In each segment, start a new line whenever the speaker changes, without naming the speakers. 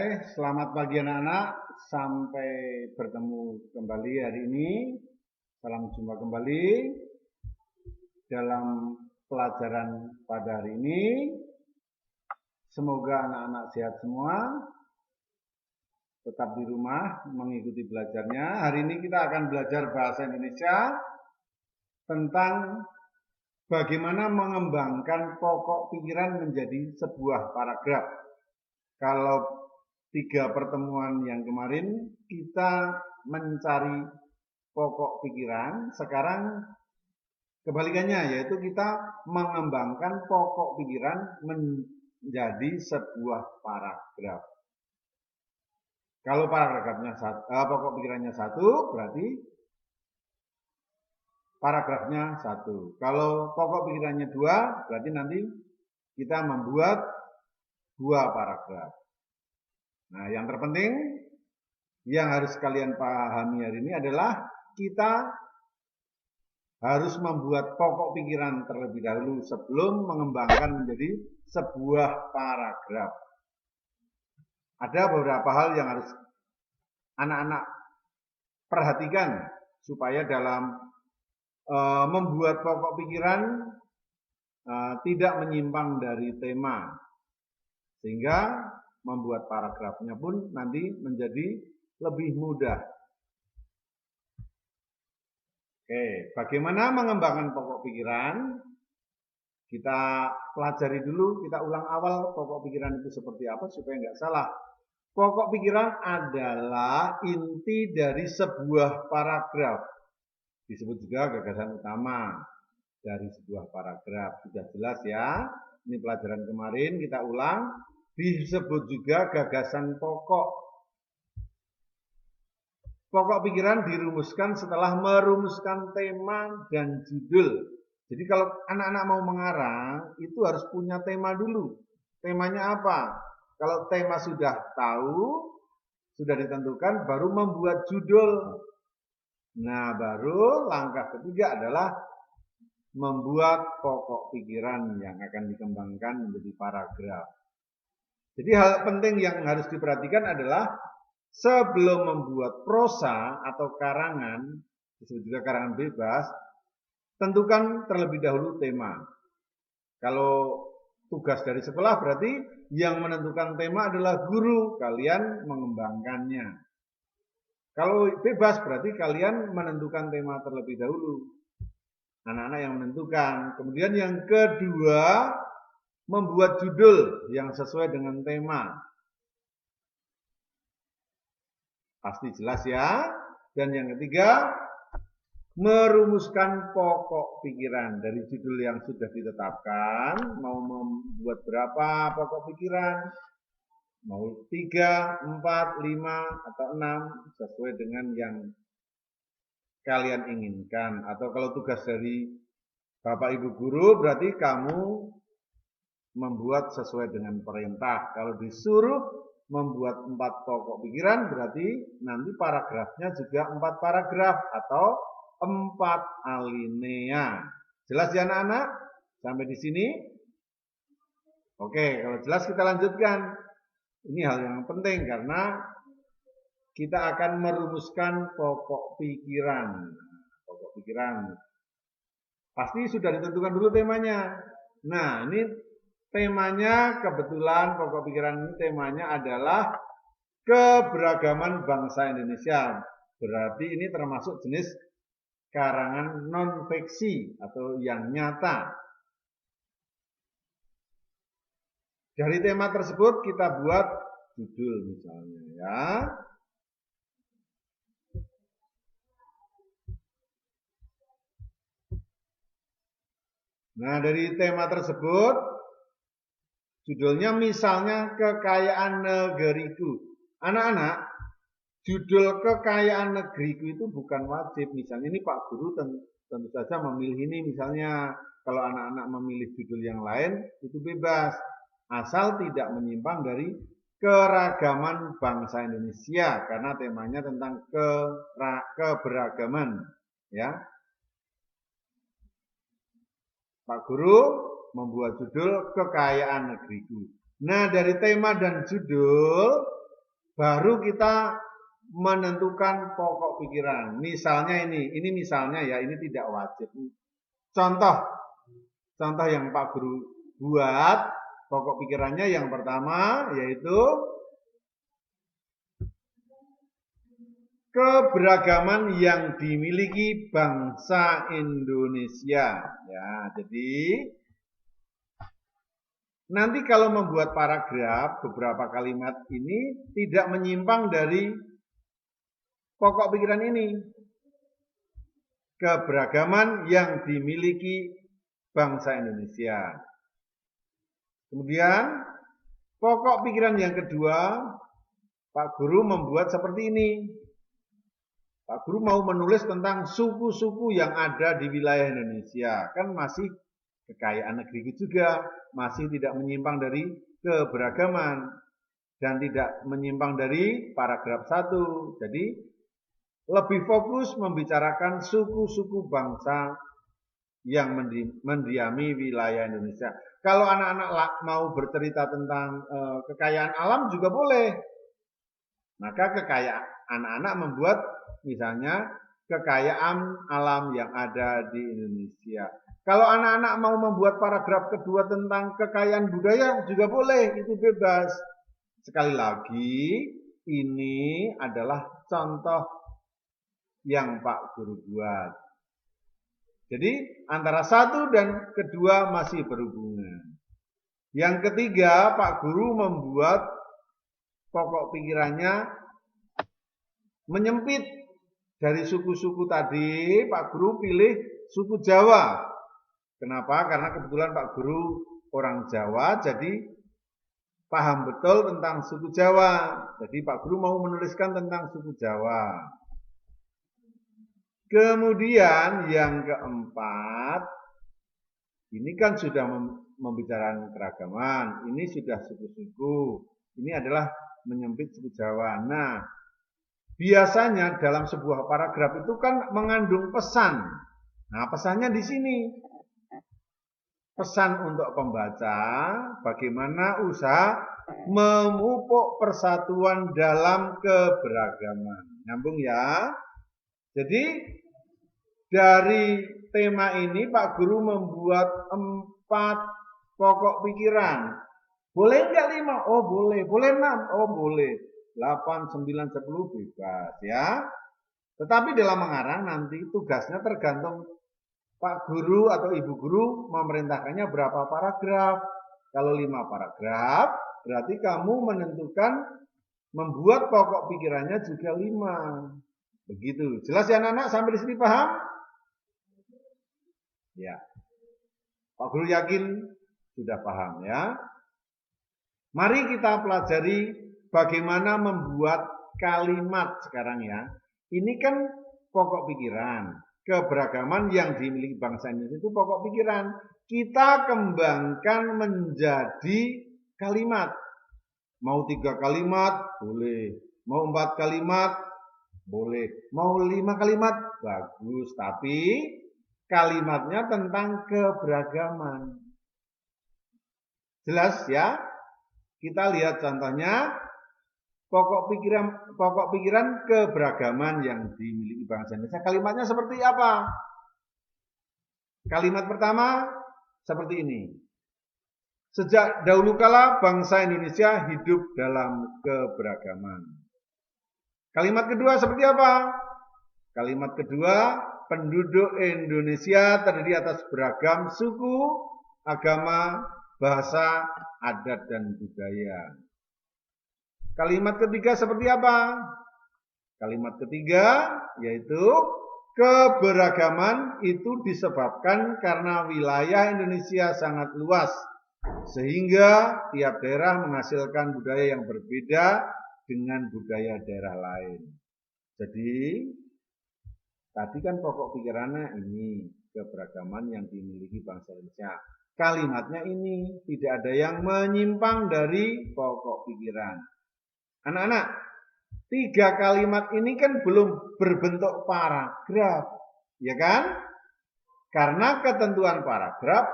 Selamat pagi anak-anak, sampai bertemu kembali hari ini. Salam jumpa kembali dalam pelajaran pada hari ini. Semoga anak-anak sehat semua, tetap di rumah mengikuti belajarnya. Hari ini kita akan belajar bahasa Indonesia tentang bagaimana mengembangkan pokok pikiran menjadi sebuah paragraf. Kalau 3 pertemuan yang kemarin kita mencari pokok pikiran, sekarang kebalikannya, yaitu kita mengembangkan pokok pikiran menjadi sebuah paragraf. Kalau paragrafnya pokok pikirannya 1, berarti paragrafnya 1. Kalau pokok pikirannya 2, berarti nanti kita membuat 2 paragraf. Nah, yang terpenting yang harus kalian pahami hari ini adalah kita harus membuat pokok pikiran terlebih dahulu sebelum mengembangkan menjadi sebuah paragraf. Ada beberapa hal yang harus anak-anak perhatikan supaya dalam membuat pokok pikiran tidak menyimpang dari tema, sehingga membuat paragrafnya pun nanti menjadi lebih mudah. Oke, bagaimana mengembangkan pokok pikiran? Kita pelajari dulu, kita ulang awal pokok pikiran itu seperti apa supaya nggak salah. Pokok pikiran adalah inti dari sebuah paragraf. Disebut juga gagasan utama dari sebuah paragraf. Sudah jelas ya? Ini pelajaran kemarin, kita ulang. Disebut juga gagasan pokok. Pokok pikiran dirumuskan setelah merumuskan tema dan judul. Jadi kalau anak-anak mau mengarang, itu harus punya tema dulu. Temanya apa? Kalau tema sudah tahu, sudah ditentukan, baru membuat judul. Nah, baru langkah ketiga adalah membuat pokok pikiran yang akan dikembangkan menjadi paragraf. Jadi hal penting yang harus diperhatikan adalah sebelum membuat prosa atau karangan, disebut juga karangan bebas, tentukan terlebih dahulu tema. Kalau tugas dari sekolah berarti yang menentukan tema adalah guru, kalian mengembangkannya. Kalau bebas berarti kalian menentukan tema terlebih dahulu. Anak-anak yang menentukan. Kemudian yang kedua, membuat judul yang sesuai dengan tema. Pasti jelas ya. Dan yang ketiga, merumuskan pokok pikiran dari judul yang sudah ditetapkan. Mau membuat berapa pokok pikiran? Mau 3, 4, 5, atau 6 sesuai dengan yang kalian inginkan. Atau kalau tugas dari Bapak Ibu Guru berarti kamu membuat sesuai dengan perintah. Kalau disuruh membuat 4 pokok pikiran berarti nanti paragrafnya juga 4 paragraf atau 4 alinea. Jelas ya anak-anak? Sampai di sini? Oke, kalau jelas kita lanjutkan. Ini hal yang penting karena kita akan merumuskan pokok pikiran. Pokok pikiran. Pasti sudah ditentukan dulu temanya. Nah, ini temanya kebetulan pokok pikiran ini temanya adalah keberagaman bangsa Indonesia. Berarti ini termasuk jenis karangan non-fiksi atau yang nyata. Dari tema tersebut kita buat judul misalnya ya. Nah, dari tema tersebut judulnya misalnya kekayaan negeriku. Anak-anak, judul kekayaan negeriku itu bukan wajib. Misalnya ini Pak Guru tentu saja memilih ini. Misalnya kalau anak-anak memilih judul yang lain itu bebas. Asal tidak menyimpang dari keragaman bangsa Indonesia. Karena temanya tentang keberagaman. Ya. Pak Guru membuat judul kekayaan negeriku. Nah, dari tema dan judul baru kita menentukan pokok pikiran. Misalnya ini misalnya ya, ini tidak wajib. Contoh yang Pak Guru buat, pokok pikirannya yang pertama yaitu keberagaman yang dimiliki bangsa Indonesia. Ya, jadi nanti kalau membuat paragraf, beberapa kalimat ini tidak menyimpang dari pokok pikiran ini. Keberagaman yang dimiliki bangsa Indonesia. Kemudian, pokok pikiran yang kedua, Pak Guru membuat seperti ini. Pak Guru mau menulis tentang suku-suku yang ada di wilayah Indonesia. Kan masih kekayaan negeri juga, masih tidak menyimpang dari keberagaman dan tidak menyimpang dari paragraf 1. Jadi lebih fokus membicarakan suku-suku bangsa yang mendiami wilayah Indonesia. Kalau anak-anak mau bercerita tentang kekayaan alam juga boleh. Maka kekayaan anak-anak membuat misalnya kekayaan alam yang ada di Indonesia. Kalau anak-anak mau membuat paragraf kedua tentang kekayaan budaya juga boleh, itu bebas. Sekali lagi, ini adalah contoh yang Pak Guru buat. Jadi antara satu dan kedua masih berhubungan. Yang ketiga, Pak Guru membuat pokok pikirannya menyempit. Dari suku-suku tadi, Pak Guru pilih suku Jawa. Kenapa? Karena kebetulan Pak Guru orang Jawa, jadi paham betul tentang suku Jawa. Jadi Pak Guru mau menuliskan tentang suku Jawa. Kemudian yang keempat, ini kan sudah membicarakan keragaman, ini sudah suku-suku, ini adalah menyempit suku Jawa. Nah, biasanya dalam sebuah paragraf itu kan mengandung pesan. Nah, pesannya di sini. Pesan untuk pembaca, bagaimana usaha memupuk persatuan dalam keberagaman. Nyambung ya? Jadi, dari tema ini Pak Guru membuat 4 pokok pikiran. Boleh enggak 5? Oh boleh. Boleh 6? Oh boleh. 8, 9, 10 bebas ya. Tetapi dalam mengarang nanti tugasnya tergantung Pak Guru atau Ibu Guru memerintahkannya berapa paragraf. Kalau 5 paragraf, berarti kamu menentukan membuat pokok pikirannya juga 5. Begitu. Jelas ya anak-anak? Sampai di sini paham? Ya. Pak Guru yakin sudah paham ya. Mari kita pelajari bagaimana membuat kalimat sekarang ya. Ini kan pokok pikiran. Keberagaman yang dimiliki bangsa Indonesia itu pokok pikiran. Kita kembangkan menjadi kalimat. Mau 3 kalimat? Boleh. Mau 4 kalimat? Boleh. Mau 5 kalimat? Bagus. Tapi kalimatnya tentang keberagaman. Jelas ya? Kita lihat contohnya. Pokok pikiran keberagaman yang dimiliki bangsa Indonesia. Kalimatnya seperti apa? Kalimat pertama seperti ini. Sejak dahulu kala bangsa Indonesia hidup dalam keberagaman. Kalimat kedua seperti apa? Kalimat kedua, penduduk Indonesia terdiri atas beragam suku, agama, bahasa, adat, dan budaya. Kalimat ketiga seperti apa? Kalimat ketiga yaitu keberagaman itu disebabkan karena wilayah Indonesia sangat luas sehingga tiap daerah menghasilkan budaya yang berbeda dengan budaya daerah lain. Jadi tadi kan pokok pikirannya ini keberagaman yang dimiliki bangsa Indonesia. Kalimatnya ini tidak ada yang menyimpang dari pokok pikiran. Anak-anak, 3 kalimat ini kan belum berbentuk paragraf, ya kan? Karena ketentuan paragraf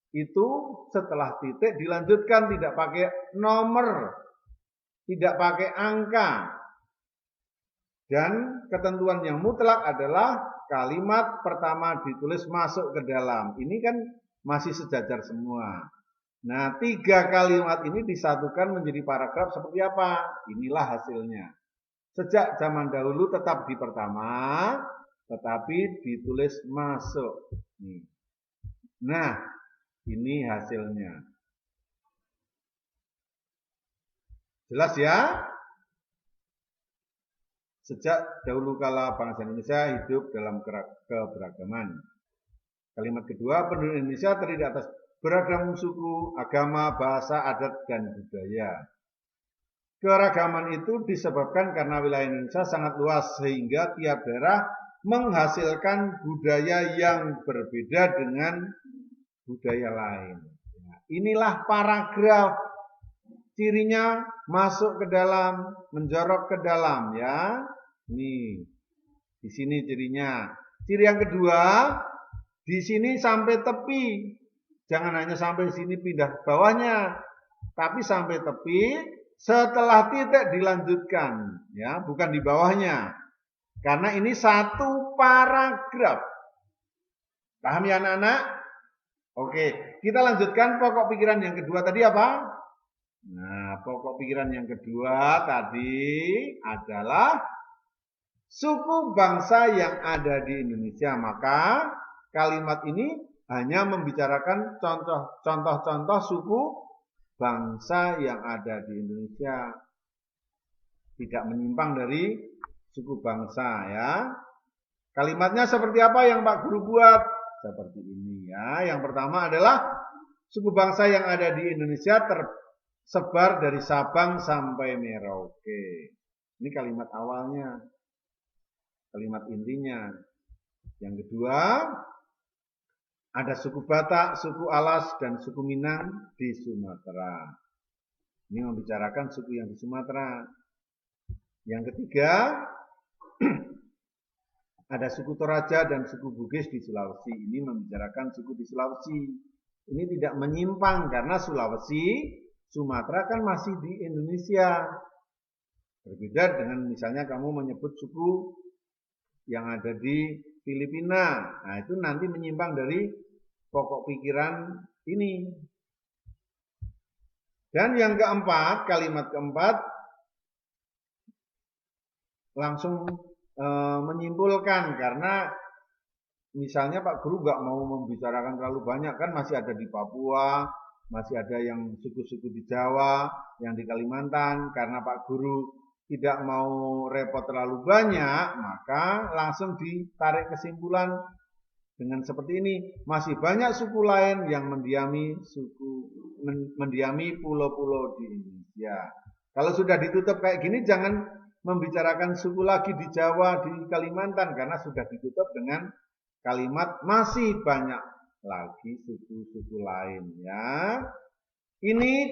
itu setelah titik dilanjutkan tidak pakai nomor. tidak pakai angka. Dan ketentuan yang mutlak adalah kalimat pertama ditulis masuk ke dalam. Ini kan masih sejajar semua. Nah, 3 kalimat ini disatukan menjadi paragraf seperti apa? Inilah hasilnya. Sejak zaman dahulu tetap di pertama, tetapi ditulis masuk. Nah, ini hasilnya. Jelas ya? Sejak dahulu kala bangsa Indonesia hidup dalam keberagaman. Kalimat kedua, penduduk Indonesia terdiri atas beragam suku, agama, bahasa, adat, dan budaya. Keragaman itu disebabkan karena wilayah Indonesia sangat luas sehingga tiap daerah menghasilkan budaya yang berbeda dengan budaya lain. Inilah paragraf. Cirinya masuk ke dalam, menjorok ke dalam ya. Nih, di sini cirinya. Ciri yang kedua, di sini sampai tepi. Jangan hanya sampai sini pindah bawahnya, tapi sampai tepi. Setelah titik dilanjutkan, ya, bukan di bawahnya. Karena ini satu paragraf. Paham ya anak-anak? Oke, kita lanjutkan pokok pikiran yang kedua tadi apa? Nah, pokok pikiran yang kedua tadi adalah suku bangsa yang ada di Indonesia. Maka kalimat ini hanya membicarakan contoh-contoh suku bangsa yang ada di Indonesia. Tidak menyimpang dari suku bangsa ya. Kalimatnya seperti apa yang Pak Guru buat? Seperti ini ya. Yang pertama adalah suku bangsa yang ada di Indonesia tersebar dari Sabang sampai Merauke. Ini kalimat awalnya. Kalimat intinya. Yang kedua, ada suku Batak, suku Alas, dan suku Minang di Sumatera. Ini membicarakan suku yang di Sumatera. Yang ketiga, ada suku Toraja dan suku Bugis di Sulawesi. Ini membicarakan suku di Sulawesi. Ini tidak menyimpang karena Sulawesi, Sumatera kan masih di Indonesia. Berbeda dengan misalnya kamu menyebut suku yang ada di Filipina. Nah, itu nanti menyimpang dari pokok pikiran ini. Dan yang keempat, kalimat keempat langsung menyimpulkan karena misalnya Pak Guru nggak mau membicarakan terlalu banyak, kan masih ada di Papua, masih ada yang suku-suku di Jawa, yang di Kalimantan. Karena Pak Guru tidak mau repot terlalu banyak, maka langsung ditarik kesimpulan dengan seperti ini. Masih banyak suku lain yang mendiami pulau-pulau di Indonesia. Kalau sudah ditutup kayak gini, jangan membicarakan suku lagi di Jawa, di Kalimantan, karena sudah ditutup dengan kalimat masih banyak lagi suku-suku lain ya. Ini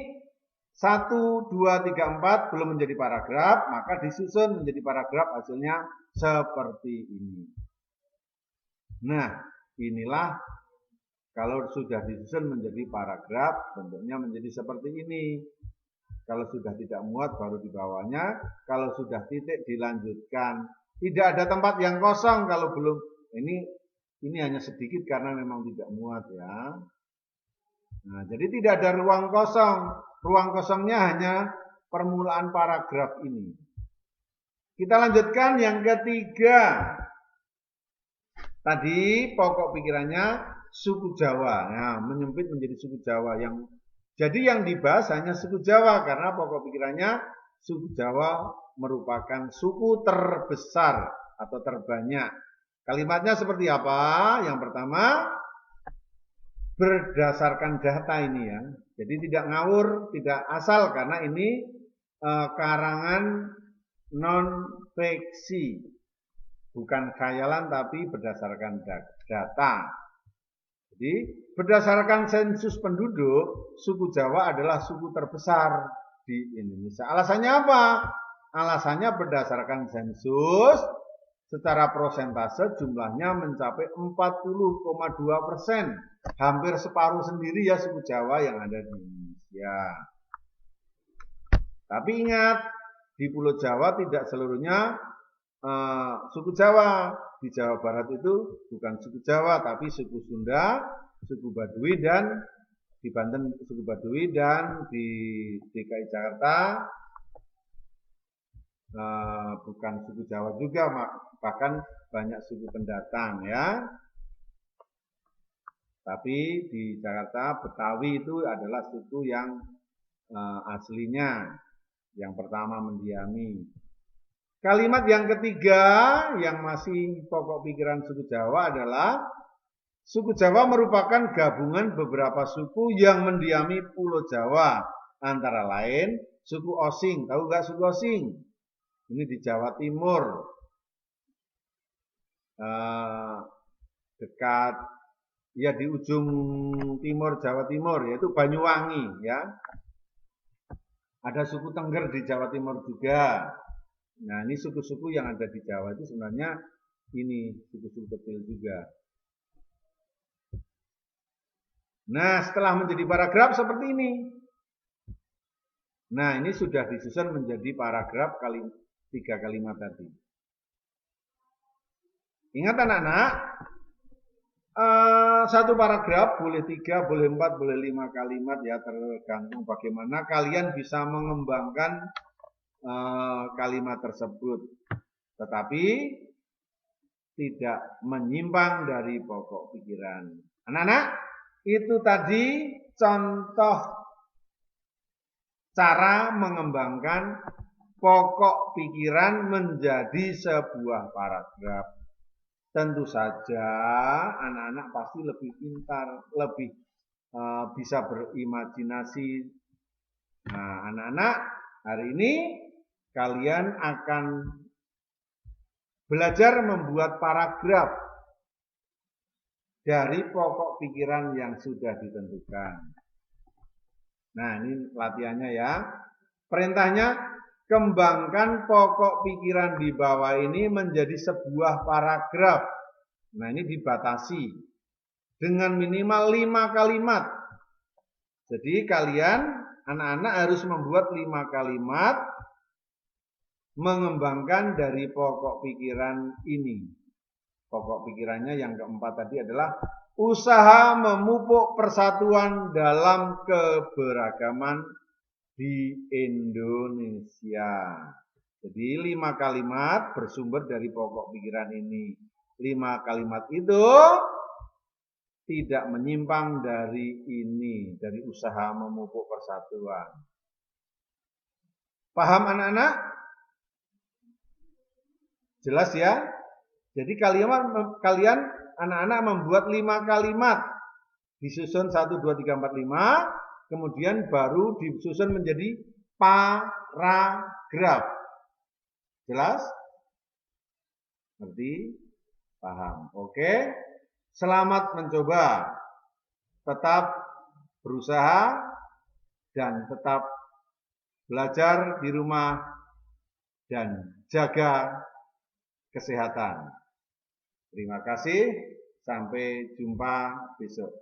1, 2, 3, 4 belum menjadi paragraf, maka disusun menjadi paragraf, hasilnya seperti ini. Nah, inilah kalau sudah disusun menjadi paragraf, bentuknya menjadi seperti ini. Kalau sudah tidak muat baru di bawahnya, kalau sudah titik dilanjutkan. Tidak ada tempat yang kosong kalau belum. Ini hanya sedikit karena memang tidak muat ya. Nah, jadi tidak ada ruang kosong. Ruang kosongnya hanya permulaan paragraf ini. Kita lanjutkan yang ketiga. Tadi pokok pikirannya suku Jawa. Nah, menyempit menjadi suku Jawa. Jadi yang dibahas hanya suku Jawa karena pokok pikirannya suku Jawa merupakan suku terbesar atau terbanyak. Kalimatnya seperti apa? Yang pertama, berdasarkan data ini ya. Jadi tidak ngawur, tidak asal karena ini karangan non-fiksi. Bukan khayalan tapi berdasarkan data. Jadi berdasarkan sensus penduduk, suku Jawa adalah suku terbesar di Indonesia. Alasannya apa? Alasannya berdasarkan sensus, secara prosentase jumlahnya mencapai 40,2%. Hampir separuh sendiri ya suku Jawa yang ada di Indonesia. Tapi ingat, di Pulau Jawa tidak seluruhnya suku Jawa. Di Jawa Barat itu bukan suku Jawa, tapi suku Sunda, suku Baduy, dan di Banten suku Baduy, dan di DKI Jakarta bukan suku Jawa juga, bahkan banyak suku pendatang ya. Tapi di Jakarta Betawi itu adalah suku yang aslinya, yang pertama mendiami. Kalimat yang ketiga yang masih pokok pikiran suku Jawa adalah suku Jawa merupakan gabungan beberapa suku yang mendiami Pulau Jawa, antara lain suku Osing. Tahu nggak suku Osing? Ini di Jawa Timur, dekat ya di ujung timur Jawa Timur, yaitu Banyuwangi ya. Ada suku Tengger di Jawa Timur juga. Nah, ini suku-suku yang ada di Jawa itu sebenarnya ini suku-suku kecil juga. Nah, setelah menjadi paragraf seperti ini. Nah, ini sudah disusun menjadi paragraf 3 kalimat tadi. Ingat anak-anak, satu paragraf boleh 3, boleh 4, boleh 5 kalimat ya, tergantung bagaimana kalian bisa mengembangkan kalimat tersebut, tetapi tidak menyimpang dari pokok pikiran. Anak-anak, itu tadi contoh cara mengembangkan pokok pikiran menjadi sebuah paragraf. Tentu saja anak-anak pasti lebih pintar, lebih bisa berimajinasi. Nah, anak-anak, hari ini kalian akan belajar membuat paragraf dari pokok pikiran yang sudah ditentukan. Nah, ini latihannya ya. Perintahnya, kembangkan pokok pikiran di bawah ini menjadi sebuah paragraf. Nah, ini dibatasi dengan minimal 5 kalimat. Jadi kalian, anak-anak harus membuat 5 kalimat mengembangkan dari pokok pikiran ini. Pokok pikirannya yang keempat tadi adalah usaha memupuk persatuan dalam keberagaman di Indonesia. Jadi 5 kalimat bersumber dari pokok pikiran ini. 5 kalimat itu tidak menyimpang dari ini, dari usaha memupuk persatuan. Paham anak-anak? Jelas ya? Jadi kalian anak-anak membuat 5 kalimat. Disusun 1, 2, 3, 4, 5. Kemudian baru disusun menjadi paragraf. Jelas? Ngerti? Paham? Oke? Selamat mencoba. Tetap berusaha dan tetap belajar di rumah dan jaga kesehatan. Terima kasih, sampai jumpa besok.